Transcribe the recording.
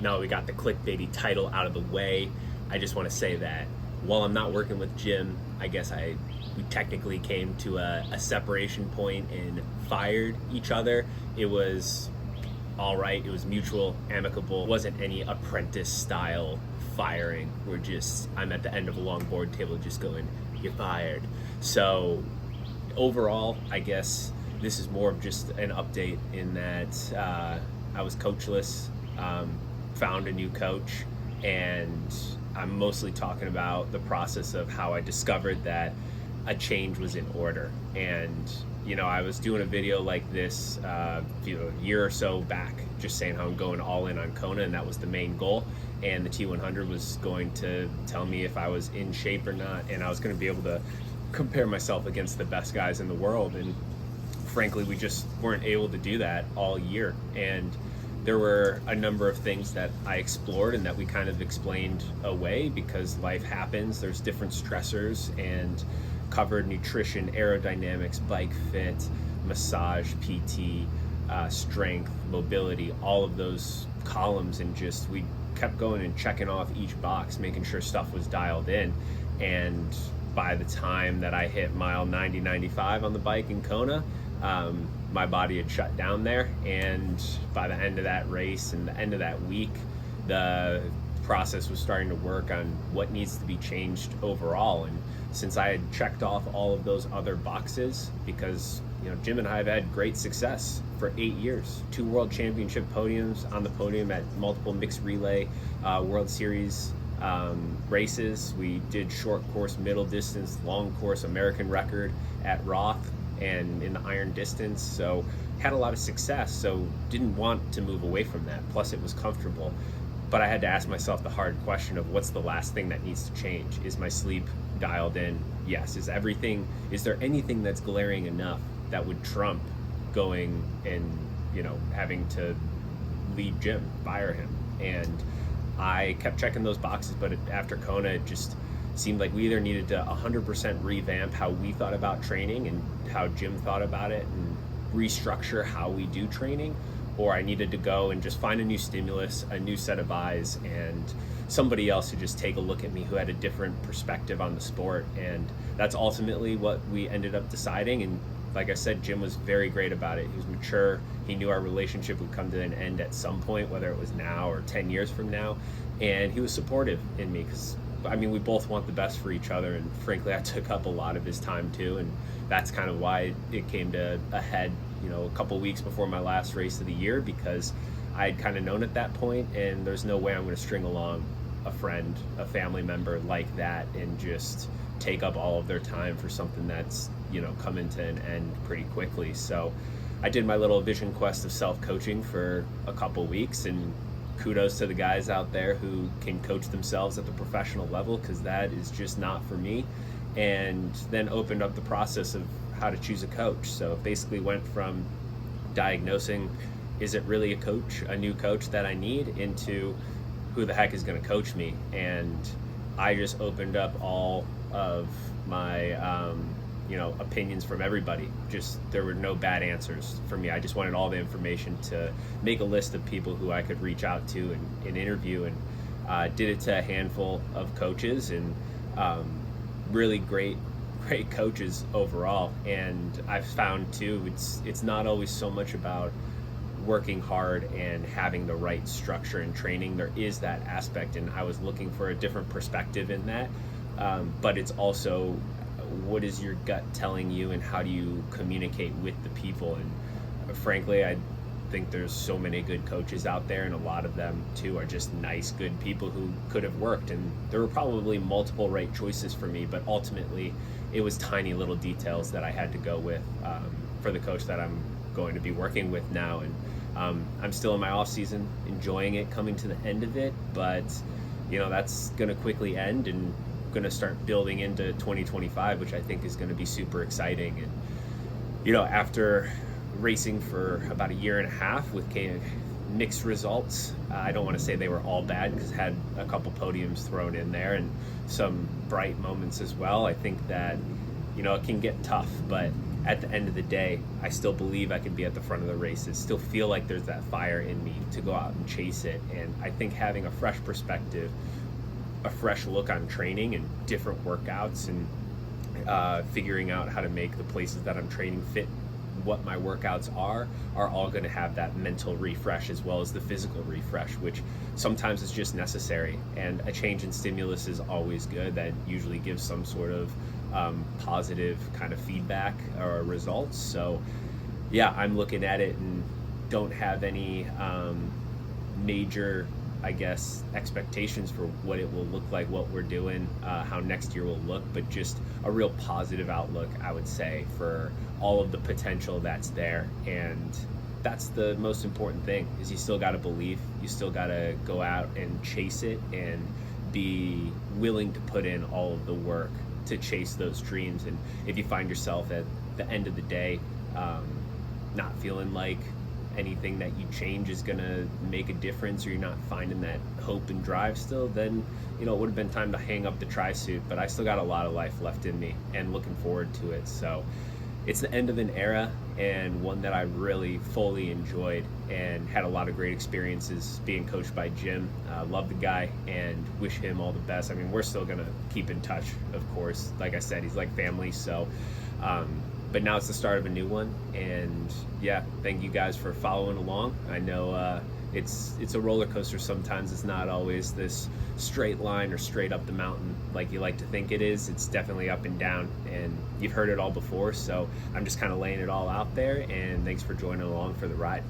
now that we got the clickbaity title out of the way, I just want to say that while I'm not working with Jim, I guess we technically came to a separation point and fired each other. It was all right. It was mutual, amicable. It wasn't any apprentice style firing. I'm at the end of a long board table just going, "You're fired." So overall, I guess this is more of just an update in that I was coachless, found a new coach, and I'm mostly talking about the process of how I discovered that a change was in order. And I was doing a video like this a year or so back, just saying how I'm going all in on Kona, and that was the main goal. And the T100 was going to tell me if I was in shape or not, and I was going to be able to compare myself against the best guys in the world. And frankly, we just weren't able to do that all year. And there were a number of things that I explored and that we kind of explained away because life happens. There's different stressors, and covered nutrition, aerodynamics, bike fit, massage, PT, strength, mobility, all of those columns, and just we kept going and checking off each box, making sure stuff was dialed in. And by the time that I hit mile 90, 95 on the bike in Kona, my body had shut down there. And by the end of that race and the end of that week, the process was starting to work on what needs to be changed overall. And since I had checked off all of those other boxes, because Jim and I have had great success for 8 years, 2 world championship podiums, on the podium at multiple mixed relay World Series races. We did short course, middle distance, long course, American record at Roth and in the iron distance. So had a lot of success, so didn't want to move away from that. Plus it was comfortable. But I had to ask myself the hard question of what's the last thing that needs to change? Is my sleep dialed in? Yes. Is there anything that's glaring enough that would trump going and, having to leave Jim, fire him? And I kept checking those boxes, but after Kona, it just seemed like we either needed to 100% revamp how we thought about training and how Jim thought about it and restructure how we do training, or I needed to go and just find a new stimulus, a new set of eyes, and somebody else to just take a look at me who had a different perspective on the sport. And that's ultimately what we ended up deciding. And like I said, Jim was very great about it. He was mature. He knew our relationship would come to an end at some point, whether it was now or 10 years from now. And he was supportive in me because, we both want the best for each other. And frankly, I took up a lot of his time too. And that's kind of why it came to a head, a couple weeks before my last race of the year, because I had kind of known at that point, and there's no way I'm going to string along a friend, a family member like that and just take up all of their time for something that's, coming to an end pretty quickly. So I did my little vision quest of self-coaching for a couple weeks, and kudos to the guys out there who can coach themselves at the professional level, because that is just not for me. And then opened up the process of how to choose a coach. So basically went from diagnosing, is it really a new coach that I need, into who the heck is going to coach me. And I just opened up all of my opinions from everybody. Just there were no bad answers for me. I just wanted all the information to make a list of people who I could reach out to and interview, and did it to a handful of coaches, and really great coaches overall. And I've found too, it's not always so much about working hard and having the right structure and training. There is that aspect, and I was looking for a different perspective in that, but it's also, what is your gut telling you, and how do you communicate with the people? And frankly, I think there's so many good coaches out there, and a lot of them too are just nice, good people who could have worked, and there were probably multiple right choices for me, but ultimately it was tiny little details that I had to go with for the coach that I'm going to be working with now. And I'm still in my off season, enjoying it, coming to the end of it, but that's going to quickly end, and going to start building into 2025, which I think is going to be super exciting. And after racing for about a year and a half with mixed results, I don't want to say they were all bad, because had a couple podiums thrown in there and some bright moments as well. I think that it can get tough, but at the end of the day, I still believe I can be at the front of the races, still feel like there's that fire in me to go out and chase it. And I think having a fresh perspective, a fresh look on training and different workouts, and figuring out how to make the places that I'm training fit what my workouts are all going to have that mental refresh as well as the physical refresh, which sometimes is just necessary. And a change in stimulus is always good. That usually gives some sort of positive kind of feedback or results. So yeah, I'm looking at it and don't have any major, I guess, expectations for what it will look like, what we're doing, how next year will look, but just a real positive outlook, I would say, for all of the potential that's there. And that's the most important thing, is you still got to believe, you still got to go out and chase it and be willing to put in all of the work to chase those dreams. And if you find yourself at the end of the day not feeling like anything that you change is going to make a difference, or you're not finding that hope and drive still, then it would have been time to hang up the tri-suit. But I still got a lot of life left in me and looking forward to it. So it's the end of an era, and one that I really fully enjoyed and had a lot of great experiences being coached by Jim. Love the guy and wish him all the best. I mean, we're still going to keep in touch, of course. Like I said, he's like family. So but now it's the start of a new one. And yeah, thank you guys for following along. I know it's a roller coaster sometimes. It's not always this straight line or straight up the mountain like you like to think it is. It's definitely up and down, and you've heard it all before. So I'm just kind of laying it all out there, and thanks for joining along for the ride.